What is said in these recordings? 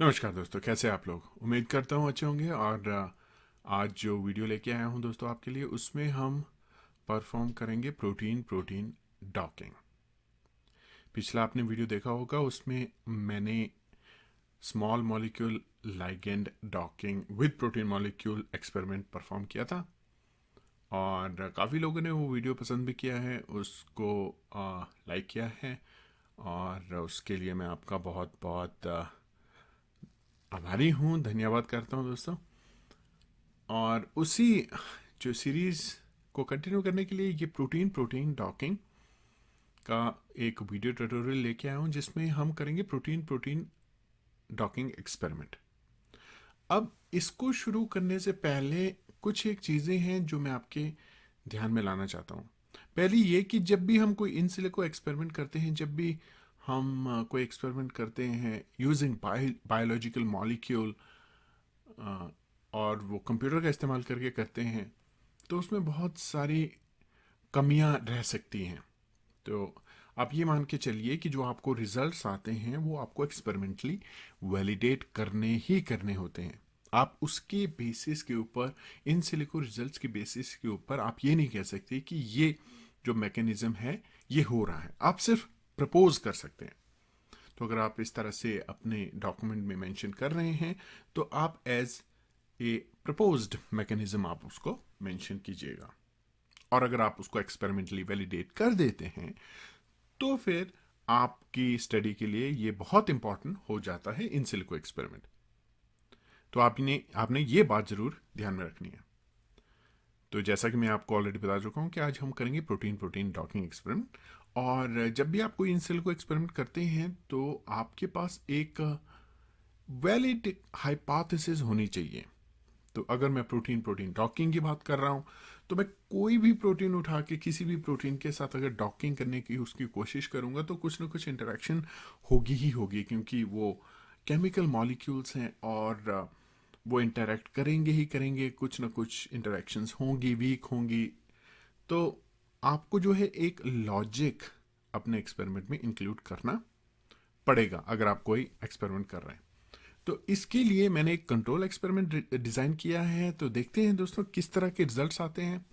नमस्कार दोस्तों, कैसे आप लोग। उम्मीद करता हूँ अच्छे होंगे। और आज जो वीडियो लेके आया हूँ दोस्तों आपके लिए, उसमें हम परफॉर्म करेंगे प्रोटीन प्रोटीन डॉकिंग। पिछला आपने वीडियो देखा होगा, उसमें मैंने small molecule ligand docking with protein molecule experiment perform किया था। और काफ़ी लोगों ने वो वीडियो पसंद भी किया है, उसको लाइक किया है। और उसके लिए मैं आपका बहुत बहुत आभारी हूँ, धन्यवाद करता हूँ दोस्तों। और उसी जो सीरीज़ को कंटिन्यू करने के लिए ये प्रोटीन प्रोटीन डॉकिंग का एक वीडियो ट्यूटोरियल लेके आया हूँ, जिसमें हम करेंगे प्रोटीन प्रोटीन डॉकिंग एक्सपेरिमेंट। अब इसको शुरू करने से पहले कुछ एक चीज़ें हैं जो मैं आपके ध्यान में लाना चाहता हूँ। पहली ये कि जब भी हम कोई इन सिलिको एक्सपेरिमेंट करते हैं, जब भी हम कोई एक्सपेरिमेंट करते हैं यूजिंग बायोलॉजिकल मॉलिक्यूल और वो कंप्यूटर का इस्तेमाल करके करते हैं, तो उसमें बहुत सारी कमियां रह सकती हैं। तो आप ये मान के चलिए कि जो आपको रिजल्ट्स आते हैं वो आपको एक्सपेरिमेंटली वैलिडेट करने ही करने होते हैं। आप उसके बेसिस के ऊपर, इन सिलिको रिजल्ट्स के बेसिस के ऊपर आप ये नहीं कह सकते कि ये जो मैकेनिज्म है ये हो रहा है। आप सिर्फ प्रपोज कर सकते हैं। तो अगर आप इस तरह से अपने डॉक्यूमेंट में मेंशन कर रहे हैं, तो आप एज ए प्रपोज्ड मैकेनिज्म आप उसको मेंशन कीजिएगा। और अगर आप उसको एक्सपेरिमेंटली वैलिडेट कर देते हैं, तो फिर आपकी स्टडी के लिए ये बहुत इंपॉर्टेंट हो जाता है इन सिलिको एक्सपेरिमेंट। तो आपने आपने ये बात जरूर ध्यान में रखनी है। तो जैसा कि मैं आपको ऑलरेडी बता चुका हूँ कि आज हम करेंगे प्रोटीन प्रोटीन डॉकिंग एक्सपेरिमेंट। और जब भी आप कोई इन सिलिको एक्सपेरिमेंट करते हैं, तो आपके पास एक वैलिड हाइपोथेसिस होनी चाहिए। तो अगर मैं प्रोटीन प्रोटीन डॉकिंग की बात कर रहा हूँ, तो मैं कोई भी प्रोटीन उठा के किसी भी प्रोटीन के साथ अगर डॉकिंग करने की उसकी कोशिश करूँगा, तो कुछ ना कुछ इंटरेक्शन होगी ही होगी, क्योंकि वो केमिकल मॉलिक्यूल्स हैं और वो इंटरेक्ट करेंगे ही करेंगे। कुछ ना कुछ इंटरेक्शंस होंगी, वीक होंगी। तो आपको जो है एक लॉजिक अपने एक्सपेरिमेंट में इंक्लूड करना पड़ेगा अगर आप कोई एक्सपेरिमेंट कर रहे हैं। तो इसके लिए मैंने एक कंट्रोल एक्सपेरिमेंट डिज़ाइन किया है। तो देखते हैं दोस्तों किस तरह के रिजल्ट्स आते हैं।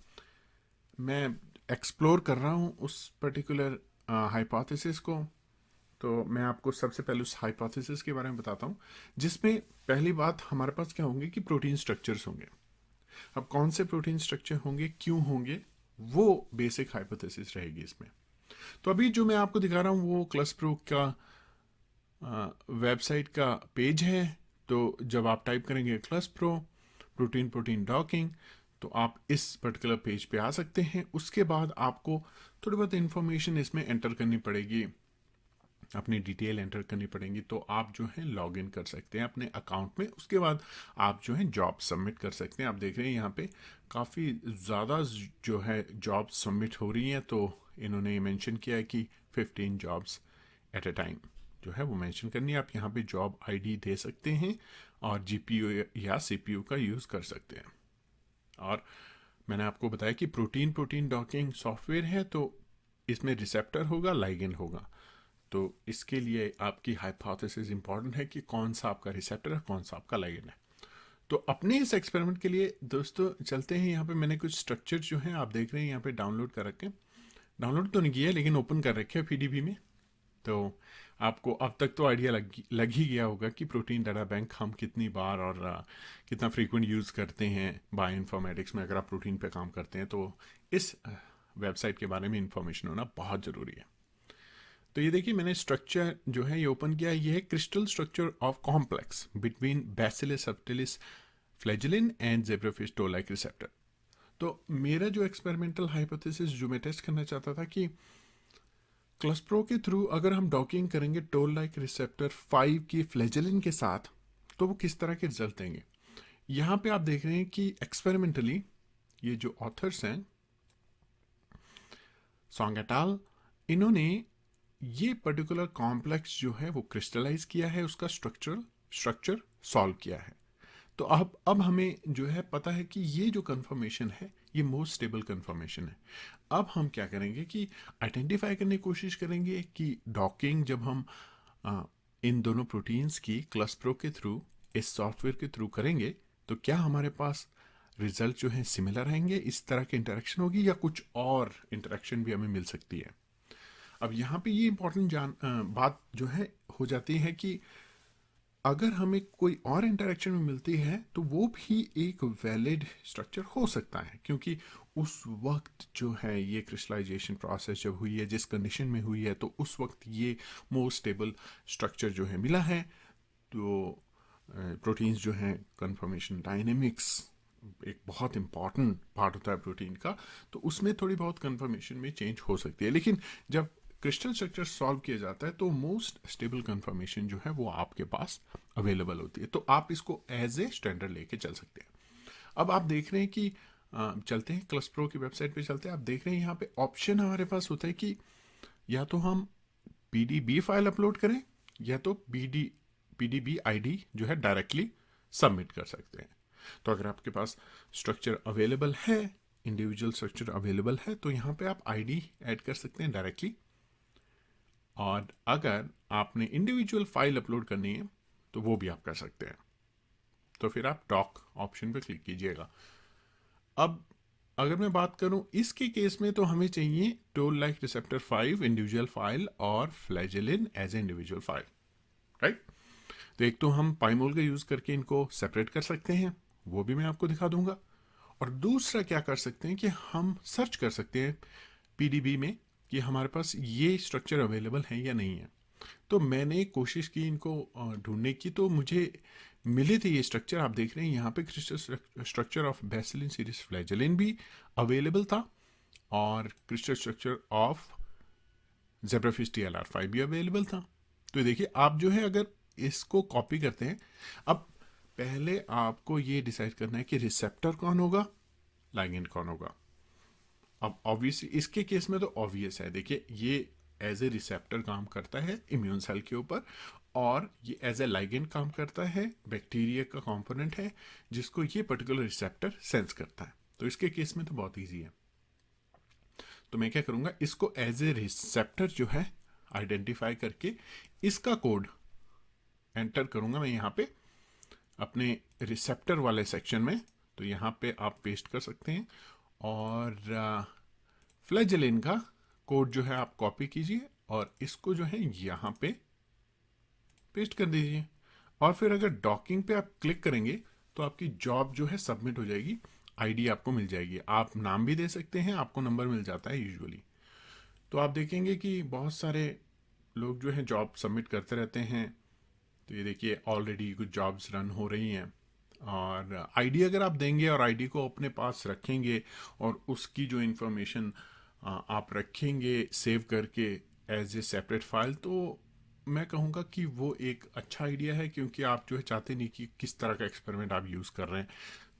मैं एक्सप्लोर कर रहा हूँ उस पर्टिकुलर हाइपोथेसिस को। तो मैं आपको सबसे पहले उस हाइपोथेसिस के बारे में बताता हूँ, जिसमें पहली बात हमारे पास क्या होंगे कि प्रोटीन स्ट्रक्चर्स होंगे। अब कौन से प्रोटीन स्ट्रक्चर होंगे, क्यों होंगे, वो बेसिक हाइपोथेसिस रहेगी इसमें। तो अभी जो मैं आपको दिखा रहा हूँ वो क्लस प्रो का वेबसाइट का पेज है। तो जब आप टाइप करेंगे क्लस प्रो प्रोटीन प्रोटीन डॉकिंग, तो आप इस पर्टिकुलर पेज पे आ सकते हैं। उसके बाद आपको थोड़ी बहुत इंफॉर्मेशन इसमें एंटर करनी पड़ेगी, अपनी डिटेल एंटर करनी पड़ेगी। तो आप जो है लॉग इन कर सकते हैं अपने अकाउंट में। उसके बाद आप जो है जॉब सबमिट कर सकते हैं। आप देख रहे हैं यहाँ पे काफ़ी ज़्यादा जो है जॉब सबमिट हो रही हैं। तो इन्होंने मेंशन किया है कि 15 जॉब्स एट अ टाइम जो है वो मेंशन करनी है। आप यहाँ पे जॉब आईडी दे सकते हैं और जीपीयू या सीपीयू का यूज़ कर सकते हैं। और मैंने आपको बताया कि प्रोटीन प्रोटीन डॉकिंग सॉफ्टवेयर है, तो इसमें रिसेप्टर होगा, लाइगेंड होगा। तो इसके लिए आपकी हाइपोथेसिस इंपॉर्टेंट है कि कौन सा आपका रिसेप्टर है, कौन सा आपका लाइगेंड है। तो अपने इस एक्सपेरिमेंट के लिए दोस्तों चलते हैं। यहाँ पे मैंने कुछ स्ट्रक्चर जो हैं आप देख रहे हैं यहाँ पे डाउनलोड कर रखे हैं। डाउनलोड तो नहीं किया लेकिन ओपन कर रखे हैं पीडीबी में। तो आपको अब तक तो आइडिया लग ही गया होगा कि प्रोटीन डाटा बैंक हम कितनी बार और कितना फ्रीक्वेंट यूज़ करते हैं बायो इन्फॉर्मेटिक्स में। अगर आप प्रोटीन पे काम करते हैं, तो इस वेबसाइट के बारे में इंफॉर्मेशन होना बहुत ज़रूरी है। तो ये देखिए, मैंने स्ट्रक्चर जो है ये ओपन किया। ये है crystal structure of complex between bacillus subtilis flagellin and zebrafish toll like receptor. तो मेरा जो एक्सपेरिमेंटल हाइपोथेसिस जो मैं टेस्ट करना चाहता था कि क्लस्प्रो के थ्रू अगर हम डॉकिंग करेंगे टोल लाइक रिसेप्टर 5 की फ्लैजेलिन के साथ, तो वो किस तरह के रिजल्ट देंगे। यहाँ पे आप देख रहे हैं कि एक्सपेरिमेंटली ये जो ऑथर्स हैं सॉन्ग एट अल, इन्होंने ये पर्टिकुलर कॉम्प्लेक्स जो है वो क्रिस्टलाइज किया है, उसका स्ट्रक्चर सॉल्व किया है। तो अब हमें जो है पता है कि ये जो कंफर्मेशन है ये मोस्ट स्टेबल कंफर्मेशन है। अब हम क्या करेंगे कि आइडेंटिफाई करने की कोशिश करेंगे कि डॉकिंग जब हम इन दोनों प्रोटीन्स की क्लस्प्रो के थ्रू, इस सॉफ्टवेयर के थ्रू करेंगे तो क्या हमारे पास रिजल्ट जो है सिमिलर आएंगे, इस तरह की इंटरेक्शन होगी, या कुछ और इंटरेक्शन भी हमें मिल सकती है। अब यहाँ पे ये इंपॉर्टेंट बात जो है हो जाती है कि अगर हमें कोई और इंटरेक्शन में मिलती है तो वो भी एक वैलिड स्ट्रक्चर हो सकता है, क्योंकि उस वक्त जो है ये क्रिस्टलाइजेशन प्रोसेस जब हुई है, जिस कंडीशन में हुई है, तो उस वक्त ये मोस्ट स्टेबल स्ट्रक्चर जो है मिला है। तो प्रोटीन्स जो हैं, कन्फर्मेशन डायनेमिक्स एक बहुत इंपॉर्टेंट पार्ट होता है प्रोटीन का, तो उसमें थोड़ी बहुत कन्फर्मेशन में चेंज हो सकती है। लेकिन जब क्रिस्टल स्ट्रक्चर सॉल्व किया जाता है तो मोस्ट स्टेबल कन्फर्मेशन जो है वो आपके पास अवेलेबल होती है, तो आप इसको एज ए स्टैंडर्ड लेके चल सकते हैं। अब आप देख रहे हैं कि चलते हैं क्लस्प्रो की वेबसाइट पे चलते हैं। आप देख रहे हैं यहाँ पे ऑप्शन हमारे पास होता है कि या तो हम पीडीबी फाइल अपलोड करें, या तो पीडीबी आईडी जो है डायरेक्टली सबमिट कर सकते हैं। तो अगर आपके पास स्ट्रक्चर अवेलेबल है, इंडिविजुअल स्ट्रक्चर अवेलेबल है, तो यहाँ पे आप आईडी ऐड कर सकते हैं डायरेक्टली। और अगर आपने इंडिविजुअल फाइल अपलोड करनी है तो वो भी आप कर सकते हैं। तो फिर आप डॉक ऑप्शन पे क्लिक कीजिएगा। अब अगर मैं बात करूं इसके केस में, तो हमें चाहिए toll like receptor 5 individual file और flagellin as a individual file, right. तो एक तो हम पाइमोल का यूज करके इनको सेपरेट कर सकते हैं, वो भी मैं आपको दिखा दूंगा। और दूसरा क्या कर सकते हैं कि हम सर्च कर सकते हैं पीडीबी में कि हमारे पास ये स्ट्रक्चर अवेलेबल है या नहीं है। तो मैंने कोशिश की इनको ढूंढने की, तो मुझे मिले थे ये स्ट्रक्चर। आप देख रहे हैं यहाँ पे क्रिस्टल स्ट्रक्चर ऑफ बेसिलिन सीरीज फ्लैजेलिन भी अवेलेबल था, और crystal structure of zebrafish TLR5 भी अवेलेबल था। तो देखिए आप जो है अगर इसको कॉपी करते हैं, अब पहले आपको ये डिसाइड करना है कि रिसेप्टर कौन होगा, लाइगेंड कौन होगा। अब ऑब्वियसली इसके केस में तो ऑब्वियस है, देखिए ये एज ए रिसेप्टर काम करता है इम्यून सेल के ऊपर, और ये एज ए लाइगेंड काम करता है, बैक्टीरिया का कंपोनेंट है जिसको ये पर्टिकुलर रिसेप्टर सेंस करता है। तो इसके केस में तो बहुत ईजी है। तो मैं क्या करूंगा, इसको एज ए रिसेप्टर जो है आइडेंटिफाई करके इसका कोड एंटर करूंगा मैं यहाँ पे अपने रिसेप्टर वाले सेक्शन में। तो यहाँ पे आप पेस्ट कर सकते हैं, और फ्लैजेलिन का कोड जो है आप कॉपी कीजिए और इसको जो है यहाँ पे पेस्ट कर दीजिए। और फिर अगर डॉकिंग पे आप क्लिक करेंगे तो आपकी जॉब जो है सबमिट हो जाएगी, आईडी आपको मिल जाएगी। आप नाम भी दे सकते हैं, आपको नंबर मिल जाता है यूजुअली। तो आप देखेंगे कि बहुत सारे लोग जो हैं जॉब सबमिट करते रहते हैं। तो ये देखिए ऑलरेडी कुछ जॉब्स रन हो रही हैं। और आईडी अगर आप देंगे और आईडी को अपने पास रखेंगे और उसकी जो इन्फॉर्मेशन आप रखेंगे सेव करके एज ए सेपरेट फाइल, तो मैं कहूँगा कि वो एक अच्छा आइडिया है, क्योंकि आप जो है चाहते नहीं कि किस तरह का एक्सपेरिमेंट आप यूज़ कर रहे हैं।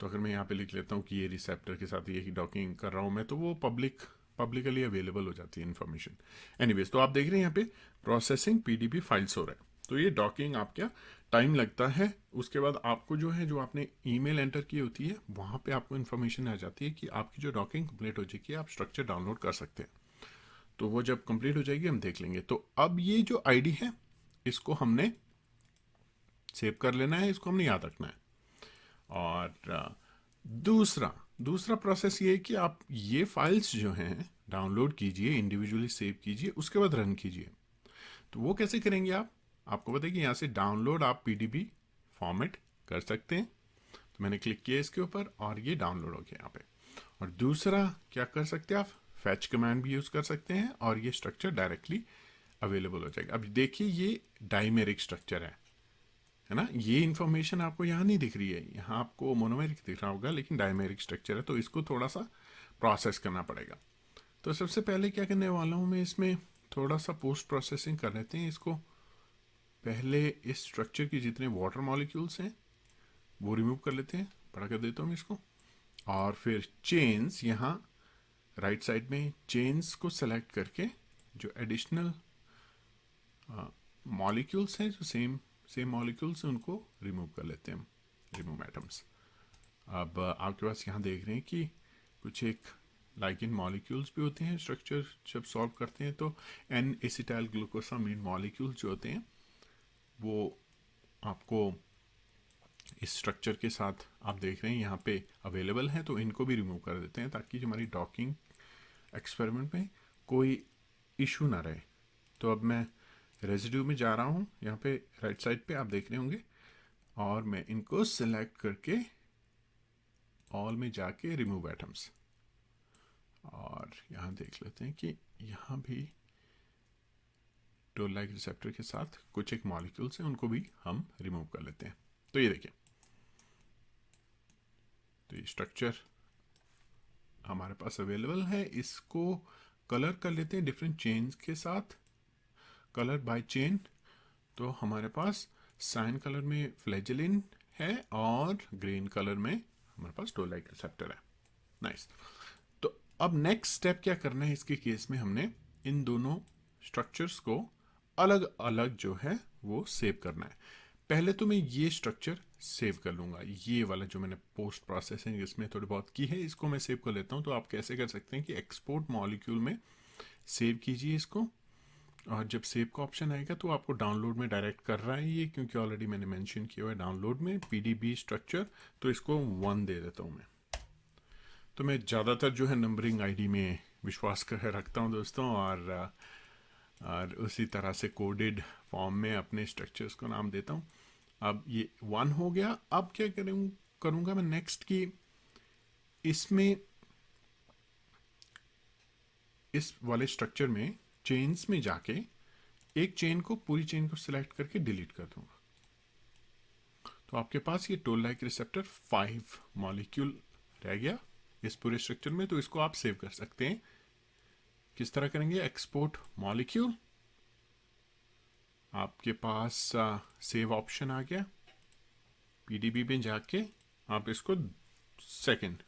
तो अगर मैं यहाँ पे लिख लेता हूँ कि ये रिसेप्टर के साथ यही डॉकिंग कर रहा हूँ मैं, तो वो पब्लिकली अवेलेबल हो जाती है इन्फॉर्मेशन। एनीवेज, तो आप देख रहे हैं यहाँ पे प्रोसेसिंग पीडीबी फाइल्स हो रहा है। तो ये डॉकिंग आप क्या टाइम लगता है, उसके बाद आपको जो है जो आपने ईमेल एंटर की होती है वहाँ पे आपको इन्फॉर्मेशन आ जाती है कि आपकी जो डॉकिंग कंप्लीट हो चुकी है, आप स्ट्रक्चर डाउनलोड कर सकते हैं। तो वो जब कंप्लीट हो जाएगी हम देख लेंगे। तो अब ये जो आईडी है इसको हमने सेव कर लेना है, इसको हमने याद रखना है। और दूसरा दूसरा प्रोसेस ये है कि आप ये फाइल्स जो हैं डाउनलोड कीजिए, इंडिविजुअली सेव कीजिए, उसके बाद रन कीजिए। तो वो कैसे करेंगे आप, आपको पता है कि यहाँ से डाउनलोड आप पीडीबी फॉर्मेट कर सकते हैं। तो मैंने क्लिक किया इसके ऊपर और ये डाउनलोड हो गया यहाँ पे। और दूसरा क्या कर सकते हैं, आप फैच कमांड भी यूज़ कर सकते हैं और ये स्ट्रक्चर डायरेक्टली अवेलेबल हो जाएगा। अब देखिए ये डाइमेरिक स्ट्रक्चर है ना, ये इन्फॉर्मेशन आपको यहाँ नहीं दिख रही है, यहाँ आपको मोनोमेरिक दिख रहा होगा, लेकिन डायमेरिक स्ट्रक्चर है, तो इसको थोड़ा सा प्रोसेस करना पड़ेगा। तो सबसे पहले क्या करने वाला हूँ मैं, इसमें थोड़ा सा पोस्ट प्रोसेसिंग कर लेते हैं इसको। पहले इस स्ट्रक्चर की जितने वाटर मॉलिक्यूल्स हैं वो रिमूव कर लेते हैं, बड़ा कर देता हूँ इसको। और फिर चेन्स, यहाँ राइट साइड में चेन्स को सेलेक्ट करके जो एडिशनल मॉलिक्यूल्स हैं, जो सेम सेम मॉलिक्यूल्स हैं, उनको रिमूव कर लेते हैं, रिमूव एटम्स। अब आपके पास यहाँ देख रहे हैं कि कुछ एक लाइकेन मॉलिक्यूल्स भी होते हैं, स्ट्रक्चर जब सॉल्व करते हैं तो एन एसिटाइल ग्लूकोसामाइन मॉलिक्यूल्स जो होते हैं वो आपको इस स्ट्रक्चर के साथ आप देख रहे हैं यहाँ पे अवेलेबल हैं, तो इनको भी रिमूव कर देते हैं ताकि जो हमारी डॉकिंग एक्सपेरिमेंट में कोई इशू ना रहे। तो अब मैं रेजिड्यू में जा रहा हूँ, यहाँ पे राइट साइड पे आप देख रहे होंगे, और मैं इनको सिलेक्ट करके ऑल में जाके रिमूव एटम्स, और यहाँ देख लेते हैं कि यहाँ भी टोल लाइक रिसेप्टर के साथ कुछ एक मॉलिक्यूल्स हैं, उनको भी हम रिमूव कर लेते हैं। तो ये देखिए, तो ये स्ट्रक्चर हमारे पास अवेलेबल है। इसको कलर कर लेते हैं डिफरेंट चेन्स के साथ, कलर बाय चेन। तो हमारे पास साइन कलर में फ्लैजेलिन है और ग्रीन कलर में हमारे पास टोल लाइक रिसेप्टर है। नाइस। तो अब नेक्स्ट स्टेप क्या करना है इसके केस में, हमने इन दोनों स्ट्रक्चर्स को अलग अलग जो है वो सेव करना है। पहले तो मैं ये स्ट्रक्चर सेव कर लूँगा, ये वाला जो मैंने पोस्ट प्रोसेसिंग इसमें थोड़ी बहुत की है, इसको मैं सेव कर लेता हूँ। तो आप कैसे कर सकते हैं कि एक्सपोर्ट मॉलिक्यूल में सेव कीजिए इसको, और जब सेव का ऑप्शन आएगा तो आपको डाउनलोड में डायरेक्ट कर रहा है ये, क्योंकि ऑलरेडी मैंने मेंशन किया हुआ है डाउनलोड में पीडीबी स्ट्रक्चर। तो इसको 1 दे देता हूँ मैं। तो मैं ज़्यादातर जो है नंबरिंग आईडी में विश्वास कर रखता हूँ दोस्तों, और उसी तरह से कोडेड फॉर्म में अपने स्ट्रक्चर्स को नाम देता हूँ। अब ये 1 हो गया। अब क्या करूँगा मैं नेक्स्ट की, इसमें इस वाले स्ट्रक्चर में चेन्स में जाके एक चेन को, पूरी चेन को सिलेक्ट करके डिलीट कर दूंगा। तो आपके पास ये टोल लाइक रिसेप्टर 5 मॉलिक्यूल रह गया इस पूरे स्ट्रक्चर में। तो इसको आप सेव कर सकते हैं। किस तरह करेंगे, एक्सपोर्ट मॉलिक्यूल, आपके पास सेव ऑप्शन आ गया, पीडीबी में जाके आप इसको सेकंड,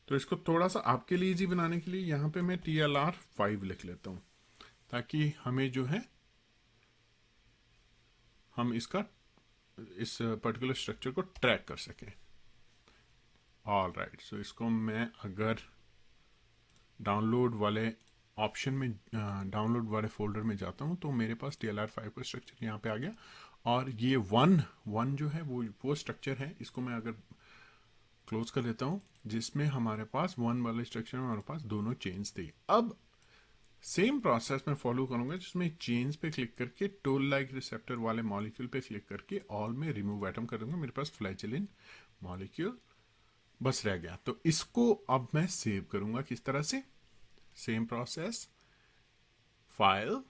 तो इसको थोड़ा सा आपके लिए इजी बनाने के लिए यहाँ पे मैं TLR 5 लिख लेता हूँ, ताकि हमें जो है हम इसका इस पर्टिकुलर स्ट्रक्चर को ट्रैक कर सकें। ऑल राइट, सो इसको मैं अगर डाउनलोड वाले ऑप्शन में, डाउनलोड वाले फोल्डर में जाता हूँ, तो मेरे पास TLR 5 का स्ट्रक्चर यहाँ पे आ गया। और ये 1 जो है वो स्ट्रक्चर है, इसको मैं अगर क्लोज कर लेता हूँ, जिसमें हमारे पास 1 वाले स्ट्रक्चर में हमारे पास दोनों चेन्स थी। अब सेम प्रोसेस मैं फॉलो करूंगा, जिसमें चेन्स पे क्लिक करके टोल लाइक रिसेप्टर वाले मॉलिक्यूल पे क्लिक करके ऑल में रिमूव एटम कर दूंगा। मेरे पास फ्लैजेलिन मॉलिक्यूल बस रह गया। तो इसको अब मैं सेव करूंगा किस तरह से, same process, file,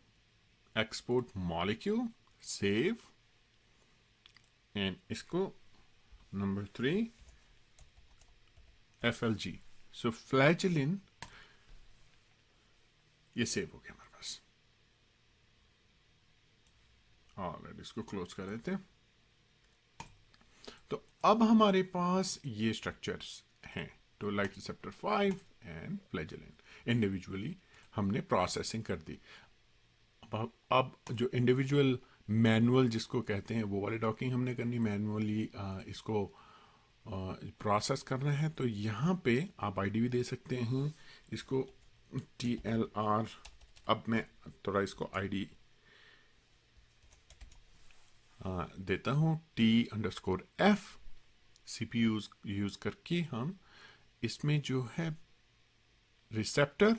export molecule, save, and इसको नंबर 3 FLG। सो फ्लैजेलिन ये सेव हो गया हमारे पास। ऑलराइट, इसको क्लोज कर देते हैं। तो अब हमारे पास ये स्ट्रक्चर्स हैं, तो लाइक रिसेप्टर 5 एंड फ्लैजेलिन इंडिविजुअली हमने प्रोसेसिंग कर दी। अब जो इंडिविजुअल मैनुअल जिसको कहते हैं वो वाली डॉकिंग हमने करनी, मैनुअली इसको प्रोसेस करना है। तो यहाँ पे आप आईडी भी दे सकते हैं इसको TLR। अब मैं थोड़ा इसको आईडी देता हूँ T_F CPU यूज करके हम इसमें जो है रिसेप्टर,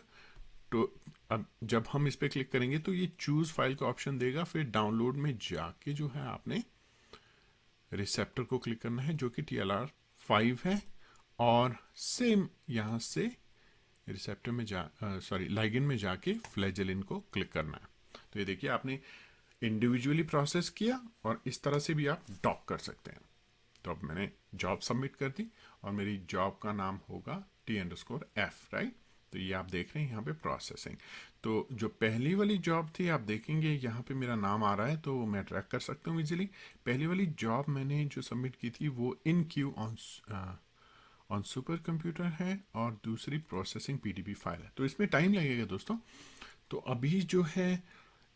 तो अब जब हम इस पर क्लिक करेंगे तो ये चूज फाइल का ऑप्शन देगा, फिर डाउनलोड में जाके जो है आपने रिसेप्टर को क्लिक करना है जो कि TLR 5 है, और सेम यहाँ से रिसेप्टर में लाइगेंड में जाके फ्लैजेलिन को क्लिक करना है। तो ये देखिए, आपने इंडिविजुअली प्रोसेस किया और इस तरह से भी आप डॉक कर सकते हैं। तो अब मैंने जॉब सबमिट कर दी और मेरी जॉब का नाम होगा T_F, राइट। तो ये आप देख रहे हैं यहाँ पे प्रोसेसिंग। तो जो पहली वाली जॉब थी, आप देखेंगे यहाँ पे मेरा नाम आ रहा है, तो मैं ट्रैक कर सकता हूँ इजीली। पहली वाली जॉब मैंने जो सबमिट की थी वो इन क्यू ऑन सुपर कंप्यूटर है, और दूसरी प्रोसेसिंग PDB फाइल है। तो इसमें टाइम लगेगा दोस्तों। तो अभी जो है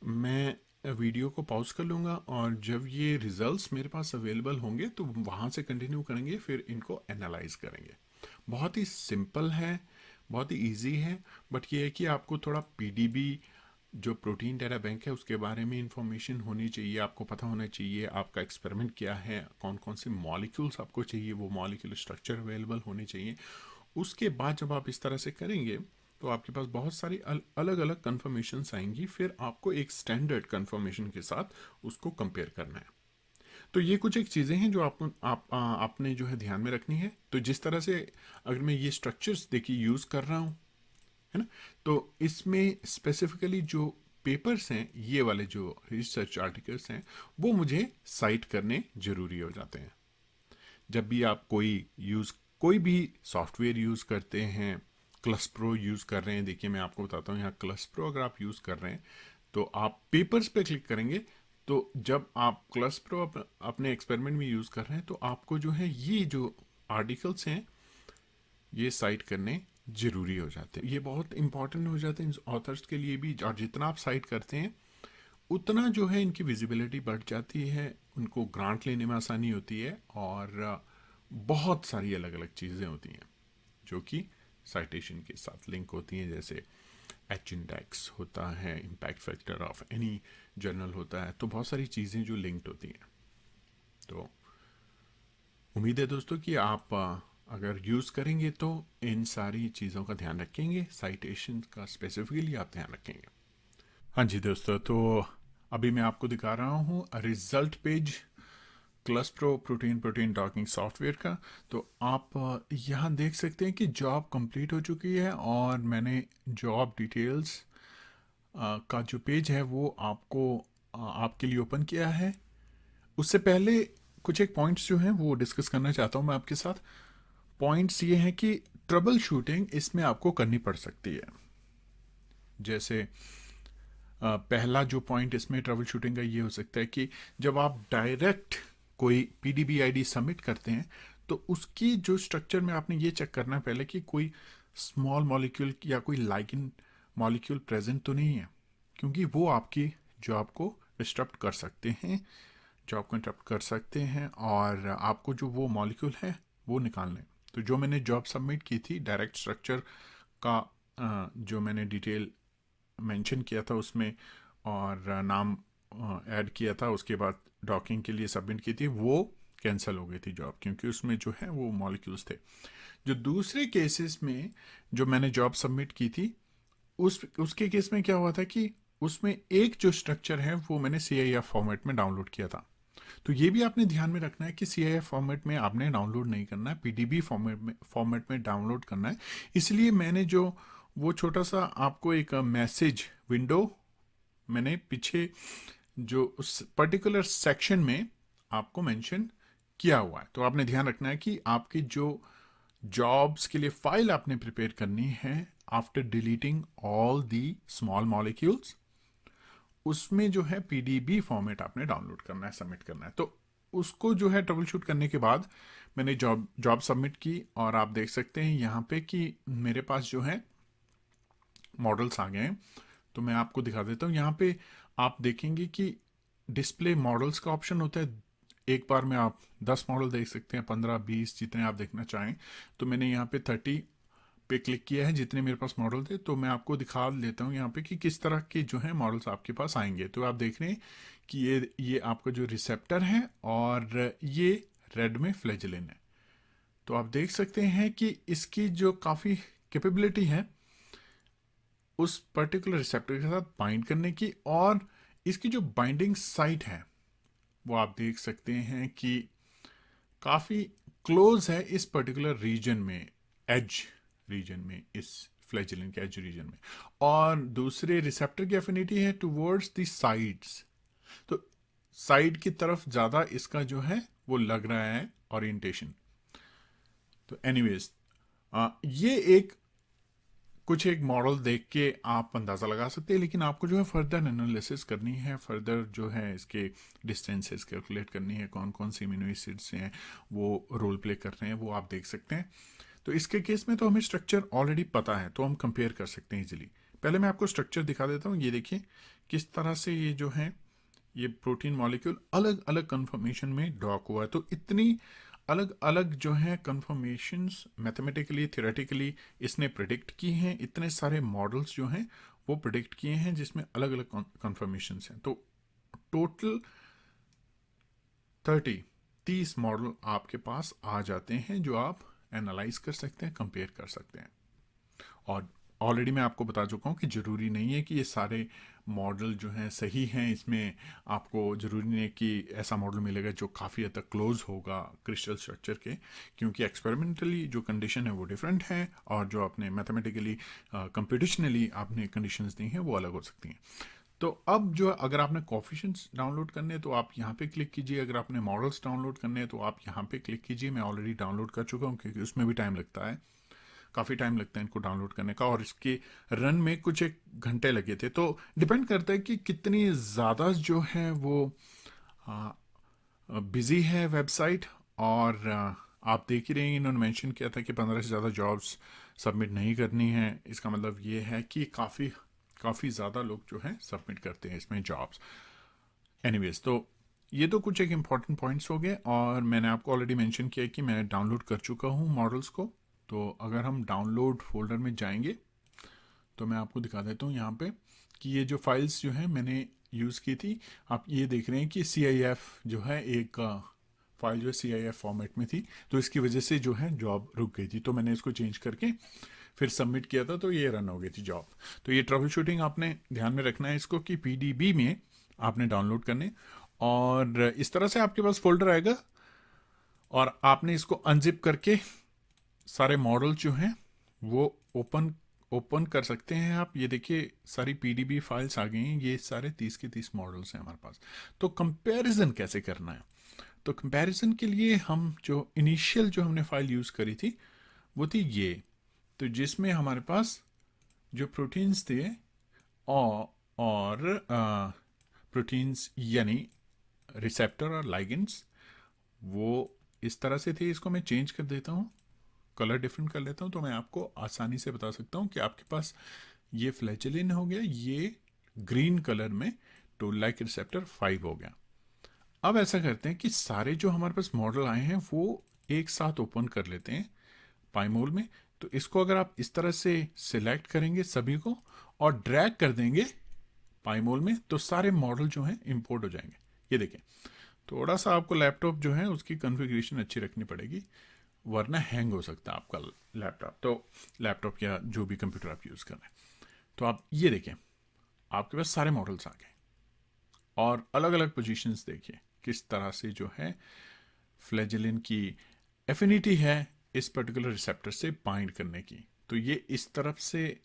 मैं वीडियो को पॉज कर लूँगा, और जब ये रिजल्ट्स मेरे पास अवेलेबल होंगे तो वहाँ से कंटिन्यू करेंगे, फिर इनको एनालाइज करेंगे। बहुत ही सिंपल है, बहुत ही इजी है, बट ये है कि आपको थोड़ा PDB जो प्रोटीन डाटा बैंक है उसके बारे में इंफॉर्मेशन होनी चाहिए, आपको पता होना चाहिए आपका एक्सपेरिमेंट क्या है, कौन कौन से मॉलिक्यूल्स आपको चाहिए, वो मॉलिक्यूल स्ट्रक्चर अवेलेबल होने चाहिए। उसके बाद जब आप इस तरह से करेंगे तो आपके पास बहुत सारी अलग अलग कन्फर्मेशंस आएंगी, फिर आपको एक स्टैंडर्ड कन्फर्मेशन के साथ उसको कंपेयर करना है। तो ये कुछ एक चीज़ें हैं जो आपने जो है ध्यान में रखनी है। तो जिस तरह से अगर मैं ये स्ट्रक्चर्स देखिए यूज़ कर रहा हूँ, है ना, तो इसमें स्पेसिफिकली जो पेपर्स हैं, ये वाले जो रिसर्च आर्टिकल्स हैं, वो मुझे साइट करने ज़रूरी हो जाते हैं। जब भी आप कोई भी सॉफ्टवेयर यूज़ करते हैं, क्लस्प्रो यूज़ कर रहे हैं, देखिए मैं आपको बताता हूँ, यहाँ क्लस्प्रो अगर आप यूज़ कर रहे हैं तो आप पेपर्स पे क्लिक करेंगे, तो जब आप क्लस्प्रो अपने एक्सपेरिमेंट में यूज़ कर रहे हैं तो आपको जो है ये जो आर्टिकल्स हैं ये साइट करने ज़रूरी हो जाते हैं। ये बहुत इंपॉर्टेंट हो जाते हैं ऑथर्स के लिए भी, और जितना आप साइट करते हैं उतना जो है इनकी विजिबिलिटी बढ़ जाती है, उनको ग्रांट लेने में आसानी होती है, और बहुत सारी अलग अलग चीज़ें होती हैं जो कि साइटेशन के साथ लिंक होती हैं, जैसे एच इंडेक्स होता है, impact factor of any journal होता है, तो बहुत सारी चीज़ें जो लिंक्ड होती हैं। तो उम्मीद है दोस्तों कि आप अगर यूज़ करेंगे तो इन सारी चीज़ों का ध्यान रखेंगे, साइटेशन का स्पेसिफिकली आप ध्यान रखेंगे। हाँ जी दोस्तों, तो अभी मैं आपको दिखा रहा हूँ result page ClusPro protein docking software का। तो आप यहाँ देख सकते हैं कि जॉब कंप्लीट हो चुकी है, और मैंने जॉब डिटेल्स का जो पेज है वो आपके लिए ओपन किया है। उससे पहले कुछ एक पॉइंट्स जो हैं वो डिस्कस करना चाहता हूँ मैं आपके साथ। पॉइंट्स ये हैं कि ट्रबल शूटिंग इसमें आपको करनी पड़ सकती है। जैसे पहला जो पॉइंट इसमें ट्रबल शूटिंग का ये हो सकता है कि जब आप डायरेक्ट कोई पीडीबी आईडी सबमिट करते हैं तो उसकी जो स्ट्रक्चर में आपने ये चेक करना है पहले कि कोई स्मॉल मॉलिक्यूल या कोई लाइगेंड मॉलिक्यूल प्रेजेंट तो नहीं है, क्योंकि वो आपकी जॉब को डिस्टर्ब कर सकते हैं, जॉब को इंटरप्ट कर सकते हैं, और आपको जो वो मॉलिक्यूल है वो निकालना है। तो जो मैंने जॉब सबमिट की थी, डायरेक्ट स्ट्रक्चर का जो मैंने डिटेल मेंशन किया था उसमें, और नाम ऐड किया था, उसके बाद डॉकिंग के लिए सबमिट की थी, वो कैंसिल हो गई थी जॉब, क्योंकि उसमें जो है वो मॉलिक्यूल्स थे। जो दूसरे केसेस में जो मैंने जॉब सबमिट की थी, उसके केस में क्या हुआ था कि उसमें एक जो स्ट्रक्चर है वो मैंने CIF फॉर्मेट में डाउनलोड किया था। तो ये भी आपने ध्यान में रखना है कि CIF फॉर्मेट में आपने डाउनलोड नहीं करना है, PDB फॉर्मेट में डाउनलोड करना है। इसलिए मैंने जो वो छोटा सा आपको एक मैसेज विंडो मैंने पीछे जो उस पर्टिकुलर सेक्शन में आपको मेंशन किया हुआ है। तो आपने ध्यान रखना है कि आपकी जो जॉब्स के लिए फाइल आपने प्रिपेयर करनी है after deleting all the small molecules, उसमें जो है पीडीबी फॉर्मेट आपने डाउनलोड करना है, सबमिट करना है। तो उसको जो है ट्रबल शूट करने के बाद मैंने जॉब सबमिट की, और आप देख सकते हैं यहाँ पे कि मेरे पास जो है मॉडल्स आ गए हैं। तो मैं आपको दिखा देता हूँ। यहाँ पे आप देखेंगे कि डिस्प्ले मॉडल्स का ऑप्शन होता है। एक बार में आप 10 मॉडल देख सकते हैं, 15, 20, जितने आप देखना चाहें। तो मैंने यहाँ पे 30 पे क्लिक किया है, जितने मेरे पास मॉडल थे। तो मैं आपको दिखा देता हूँ यहाँ पे कि किस तरह के जो है मॉडल्स आपके पास आएंगे। तो आप देख रहे हैं कि ये आपका जो रिसेप्टर है, और ये रेड में फ्लैजेलिन है। तो आप देख सकते हैं कि इसकी जो काफ़ी कैपेबिलिटी है उस पर्टिकुलर रिसेप्टर के साथ बाइंड करने की, और इसकी जो बाइंडिंग साइट है वो आप देख सकते हैं कि काफ़ी क्लोज है इस पर्टिकुलर रीजन में, एज रीजन में, इस फ्लैजेलिन के एज रीजन में। और दूसरे रिसेप्टर की एफिनिटी है टुवर्ड्स द साइड्स। तो साइड की तरफ ज़्यादा इसका जो है वो लग रहा है ओरिएंटेशन। तो एनीवेज ये कुछ एक मॉडल देख के आप अंदाज़ा लगा सकते हैं, लेकिन आपको जो है फर्दर एनालिसिस करनी है, फर्दर जो है इसके डिस्टेंसेस कैलकुलेट करनी है, कौन कौन सी अमीनो एसिड्स हैं वो रोल प्ले कर रहे हैं, वो आप देख सकते हैं। तो इसके केस में तो हमें स्ट्रक्चर ऑलरेडी पता है, तो हम कंपेयर कर सकते हैं इजीली। पहले मैं आपको स्ट्रक्चर दिखा देता हूँ। ये देखिए किस तरह से ये जो है ये प्रोटीन मॉलिक्यूल अलग अलग कन्फर्मेशन में डॉक हुआ है। तो इतनी अलग अलग जो है कन्फर्मेशंस मैथमेटिकली थ्योरेटिकली इसने प्रिडिक्ट की हैं, इतने सारे मॉडल्स जो हैं वो प्रिडिक्ट किए हैं जिसमें अलग अलग कन्फर्मेशन हैं। तो टोटल 30 मॉडल आपके पास आ जाते हैं जो आप एनालाइज कर सकते हैं, कंपेयर कर सकते हैं। और ऑलरेडी मैं आपको बता चुका हूँ कि ज़रूरी नहीं है कि ये सारे मॉडल जो हैं सही हैं। इसमें आपको ज़रूरी नहीं है कि ऐसा मॉडल मिलेगा जो काफ़ी हद तक क्लोज होगा क्रिस्टल स्ट्रक्चर के, क्योंकि एक्सपेरिमेंटली जो कंडीशन है वो डिफरेंट है और जो आपने मैथमेटिकली कंप्यूटेशनली आपने कंडीशंस दी हैं वो अलग हो सकती हैं। तो अब जो अगर आपने कोफिशिएंट्स डाउनलोड करने हैं तो आप यहाँ पे क्लिक कीजिए, अगर आपने मॉडल्स डाउनलोड करने हैं तो आप यहाँ पे क्लिक कीजिए। मैं ऑलरेडी डाउनलोड कर चुका हूँ क्योंकि उसमें भी टाइम लगता है, काफ़ी टाइम लगता है इनको डाउनलोड करने का, और इसके रन में कुछ 1 घंटे लगे थे। तो डिपेंड करता है कि कितनी ज़्यादा जो है वो बिज़ी है वेबसाइट। और आप देख ही रहे हैं इन्होंने मेंशन किया था कि 15 से ज़्यादा जॉब्स सबमिट नहीं करनी है। इसका मतलब ये है कि काफ़ी ज़्यादा लोग जो हैं सबमिट करते हैं इसमें जॉब्स। एनीवेज, तो ये तो कुछ एक इम्पॉर्टेंट पॉइंट्स हो गए, और मैंने आपको ऑलरेडी मेंशन किया कि मैं डाउनलोड कर चुका हूँ मॉडल्स को। तो अगर हम डाउनलोड फोल्डर में जाएंगे तो मैं आपको दिखा देता हूँ यहाँ पे कि ये जो फाइल्स जो हैं मैंने यूज़ की थी, आप ये देख रहे हैं कि CIF जो है एक फाइल जो है CIF फॉर्मेट में थी, तो इसकी वजह से जो है जॉब रुक गई थी। तो मैंने इसको चेंज करके फिर सबमिट किया था, तो ये रन हो गई थी जॉब। तो ये ट्रबल शूटिंग आपने ध्यान में रखना है इसको कि PDB में आपने डाउनलोड करने, और इस तरह से आपके पास फोल्डर आएगा और आपने इसको अनजिप करके सारे मॉडल जो हैं वो ओपन कर सकते हैं आप। ये देखिए सारी PDB फाइल्स आ गई हैं, ये सारे 30 के 30 मॉडल्स हैं हमारे पास। तो कंपैरिजन कैसे करना है? तो कंपैरिजन के लिए हम जो इनिशियल जो हमने फाइल यूज़ करी थी वो थी ये, तो जिसमें हमारे पास जो प्रोटीन्स थे और प्रोटीन्स यानी रिसेप्टर और लाइगेंड्स वो इस तरह से थे। इसको मैं चेंज कर देता हूँ, कलर डिफरेंट कर लेता हूँ, तो मैं आपको आसानी से बता सकता हूँ कि आपके पास ये फ्लैचेलिन हो गया, ये ग्रीन कलर में टोल लाइक रिसेप्टर 5 हो गया। अब ऐसा करते हैं कि सारे जो हमारे पास मॉडल आए हैं वो एक साथ ओपन कर लेते हैं पाइमोल में। तो इसको अगर आप इस तरह से सिलेक्ट करेंगे सभी को और ड्रैग कर देंगे पाइमोल में, तो सारे मॉडल जो हैं इंपोर्ट हो जाएंगे। ये देखें, थोड़ा सा आपको लैपटॉप जो है उसकी कॉन्फ़िगरेशन अच्छी रखनी पड़ेगी, वरना हैंग हो सकता है आपका लैपटॉप। तो लैपटॉप या जो भी कंप्यूटर आप यूज़ कर रहे हैं, तो आप ये देखें आपके पास सारे मॉडल्स आ गए और अलग अलग पोजीशंस देखिए किस तरह से जो है फ्लैजेलिन की एफिनिटी है इस पर्टिकुलर रिसेप्टर से बाइंड करने की। तो ये इस तरफ से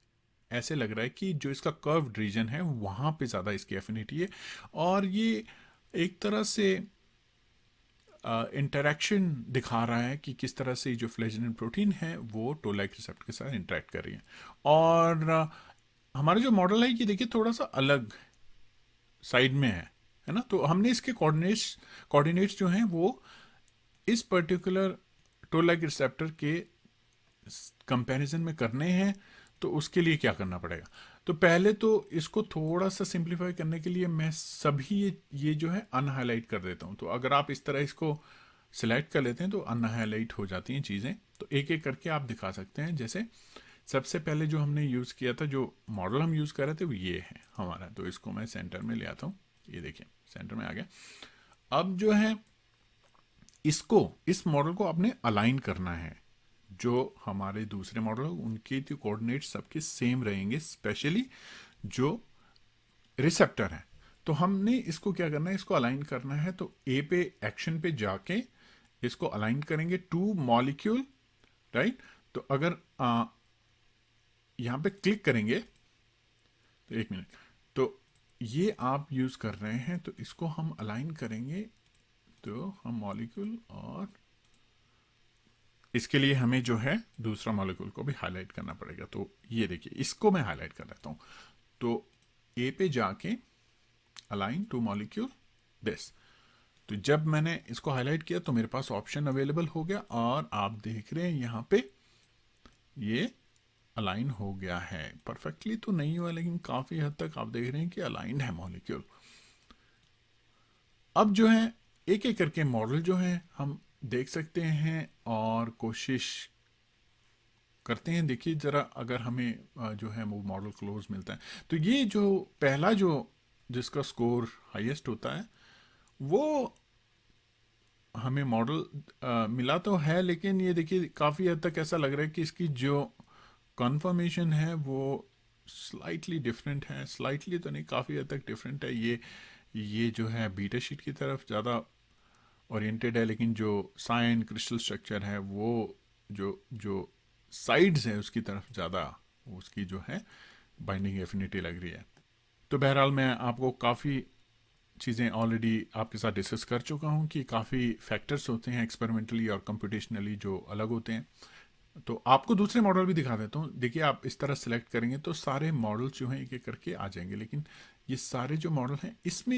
ऐसे लग रहा है कि जो इसका कर्व्ड रीजन है वहाँ पे ज़्यादा इसकी एफिनिटी है, और ये एक तरह से इंटरेक्शन दिखा रहा है कि किस तरह से जो फ्लैजेलिन प्रोटीन है वो टोल लाइक रिसेप्टर के साथ इंटरेक्ट कर रही है। और हमारा जो मॉडल है ये देखिए थोड़ा सा अलग साइड में है ना। तो हमने इसके कोऑर्डिनेट्स जो हैं वो इस पर्टिकुलर टोल लाइक रिसेप्टर के कंपैरिजन में करने हैं। तो उसके लिए क्या करना पड़ेगा? तो पहले तो इसको थोड़ा सा सिंप्लीफाई करने के लिए मैं सभी ये जो है अनहाईलाइट कर देता हूँ। तो अगर आप इस तरह इसको सिलेक्ट कर लेते हैं तो अनहाईलाइट हो जाती हैं चीज़ें। तो एक एक करके आप दिखा सकते हैं। जैसे सबसे पहले जो हमने यूज़ किया था, जो मॉडल हम यूज़ कर रहे थे वो ये है हमारा। तो इसको मैं सेंटर में ले आता हूँ, ये देखिए सेंटर में आ गया। अब जो है इसको इस मॉडल को आपने अलाइन करना है। जो हमारे दूसरे मॉडल उनके जो कोऑर्डिनेट सबके सेम रहेंगे, स्पेशली जो रिसेप्टर है। तो हमने इसको क्या करना है, इसको अलाइन करना है। तो ए पे एक्शन पे जाके इसको अलाइन करेंगे टू मॉलिक्यूल, राइट। तो अगर यहाँ पे क्लिक करेंगे तो 1 मिनट, तो ये आप यूज़ कर रहे हैं तो इसको हम अलाइन करेंगे। तो हम मॉलिक्यूल, और इसके लिए हमें जो है दूसरा मॉलिक्यूल को भी हाईलाइट करना पड़ेगा। तो ये देखिए इसको मैं हाईलाइट कर देता हूँ। तो ए पे जाके अलाइन टू मॉलिक्यूल दिस। तो जब मैंने इसको हाईलाइट किया तो मेरे पास ऑप्शन अवेलेबल हो गया, और आप देख रहे हैं यहाँ पे ये अलाइन हो गया है। परफेक्टली तो नहीं हुआ लेकिन काफ़ी हद तक आप देख रहे हैं कि अलाइंड है मॉलिक्यूल। अब जो है एक एक करके मॉडल जो है हम देख सकते हैं और कोशिश करते हैं, देखिए ज़रा, अगर हमें जो है वो मॉडल क्लोज मिलता है, तो ये जो पहला जो जिसका स्कोर हाईएस्ट होता है वो हमें मॉडल मिला तो है, लेकिन ये देखिए काफ़ी हद तक ऐसा लग रहा है कि इसकी जो कन्फर्मेशन है वो स्लाइटली डिफरेंट है। स्लाइटली तो नहीं, काफ़ी हद तक डिफरेंट है। ये जो है बीटा शीट की तरफ ज़्यादा ओरिएंटेड है, लेकिन जो साइन क्रिस्टल स्ट्रक्चर है वो जो जो साइड्स है उसकी तरफ ज़्यादा उसकी जो है बाइंडिंग एफिनिटी लग रही है। तो बहरहाल मैं आपको काफ़ी चीज़ें ऑलरेडी आपके साथ डिस्कस कर चुका हूँ कि काफ़ी फैक्टर्स होते हैं एक्सपेरिमेंटली और कंप्यूटेशनली जो अलग होते हैं। तो आपको दूसरे मॉडल भी दिखा देता हूँ। देखिए, आप इस तरह सेलेक्ट करेंगे तो सारे मॉडल्स जो हैं एक एक करके आ जाएंगे, लेकिन ये सारे जो मॉडल हैं इसमें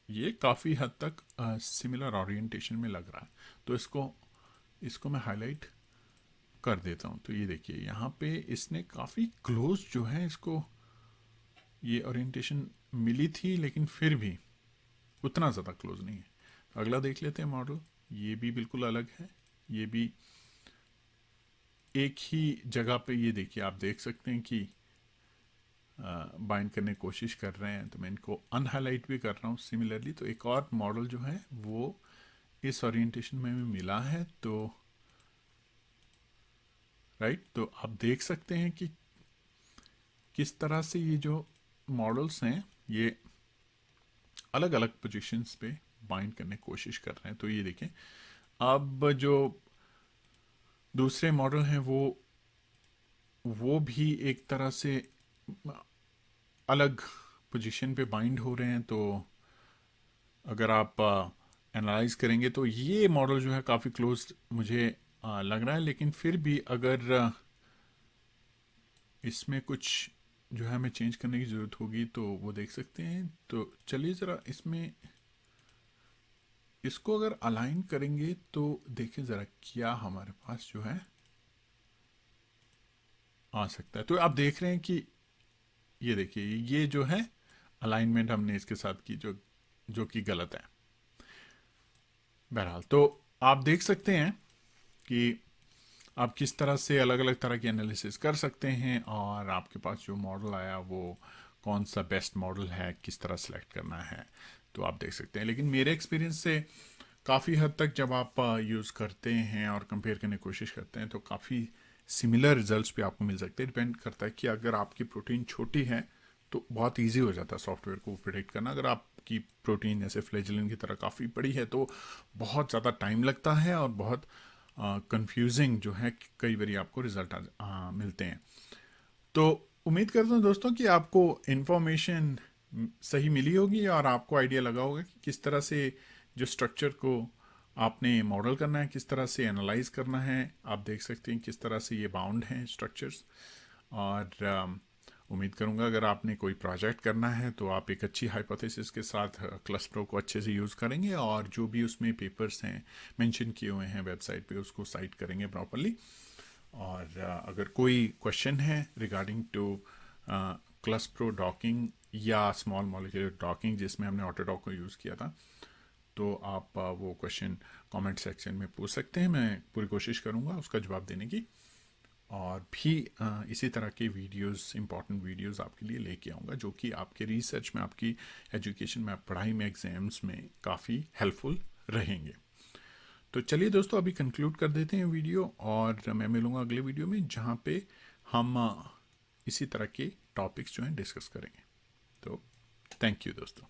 ये काफ़ी हद तक सिमिलर ओरिएंटेशन में लग रहा है। तो इसको मैं हाईलाइट कर देता हूँ। तो ये देखिए यहाँ पे इसने काफ़ी क्लोज जो है इसको ये ओरिएंटेशन मिली थी, लेकिन फिर भी उतना ज़्यादा क्लोज नहीं है। तो अगला देख लेते हैं मॉडल। ये भी बिल्कुल अलग है। ये भी एक ही जगह पे, ये देखिए आप देख सकते हैं कि बाइंड करने की कोशिश कर रहे हैं। तो मैं इनको अनहाईलाइट भी कर रहा हूँ सिमिलरली। तो एक और मॉडल जो है वो इस ओरिएंटेशन में भी मिला है। तो राइट, तो आप देख सकते हैं कि किस तरह से ये जो मॉडल्स हैं ये अलग अलग पोजीशंस पे बाइंड करने की कोशिश कर रहे हैं। तो ये देखें, अब जो दूसरे मॉडल हैं वो भी एक तरह से अलग पोजीशन पे बाइंड हो रहे हैं। तो अगर आप एनालाइज करेंगे तो ये मॉडल जो है काफ़ी क्लोज मुझे लग रहा है, लेकिन फिर भी अगर इसमें कुछ जो है हमें चेंज करने की ज़रूरत होगी तो वो देख सकते हैं। तो चलिए ज़रा इसमें इसको अगर अलाइन करेंगे तो देखिए ज़रा क्या हमारे पास जो है आ सकता है। तो आप देख रहे हैं कि ये देखिए ये जो है अलाइनमेंट हमने इसके साथ की जो कि गलत है। बहरहाल, तो आप देख सकते हैं कि आप किस तरह से अलग अलग तरह की एनालिसिस कर सकते हैं, और आपके पास जो मॉडल आया वो कौन सा बेस्ट मॉडल है, किस तरह सेलेक्ट करना है, तो आप देख सकते हैं। लेकिन मेरे एक्सपीरियंस से काफ़ी हद तक जब आप यूज़ करते हैं और कंपेयर करने की कोशिश करते हैं तो काफ़ी सिमिलर रिजल्ट्स भी आपको मिल सकते हैं। डिपेंड करता है कि अगर आपकी प्रोटीन छोटी है तो बहुत इजी हो जाता है सॉफ्टवेयर को प्रिडिक्ट करना। अगर आपकी प्रोटीन जैसे फ्लैजेलिन की तरह काफ़ी बड़ी है तो बहुत ज़्यादा टाइम लगता है और बहुत कंफ्यूजिंग जो है कई बार आपको रिजल्ट मिलते हैं। तो उम्मीद करता हूँ दोस्तों कि आपको इन्फॉर्मेशन सही मिली होगी और आपको आइडिया लगा होगा कि किस तरह से जो स्ट्रक्चर को आपने मॉडल करना है, किस तरह से एनालाइज करना है। आप देख सकते हैं किस तरह से ये बाउंड हैं स्ट्रक्चर्स। और उम्मीद करूंगा अगर आपने कोई प्रोजेक्ट करना है तो आप एक अच्छी हाइपोथेसिस के साथ क्लस्प्रो को अच्छे से यूज़ करेंगे, और जो भी उसमें पेपर्स हैं मेंशन किए हुए हैं वेबसाइट पे उसको साइट करेंगे प्रॉपरली। और अगर कोई क्वेश्चन है रिगार्डिंग टू क्लस्प्रो डॉकिंग या स्मॉल मॉलिक्यूलर डॉकिंग जिसमें हमने ऑटोडॉक को यूज़ किया था, तो आप वो क्वेश्चन कमेंट सेक्शन में पूछ सकते हैं। मैं पूरी कोशिश करूँगा उसका जवाब देने की, और भी इसी तरह के वीडियोस, इंपॉर्टेंट वीडियोस आपके लिए लेके आऊँगा जो कि आपके रिसर्च में, आपकी एजुकेशन में, पढ़ाई में, एग्ज़ाम्स में काफ़ी हेल्पफुल रहेंगे। तो चलिए दोस्तों अभी कंक्लूड कर देते हैं वीडियो, और मैं मिलूँगा अगले वीडियो में जहाँ पे हम इसी तरह के टॉपिक्स जो हैं डिस्कस करेंगे। तो थैंक यू दोस्तों।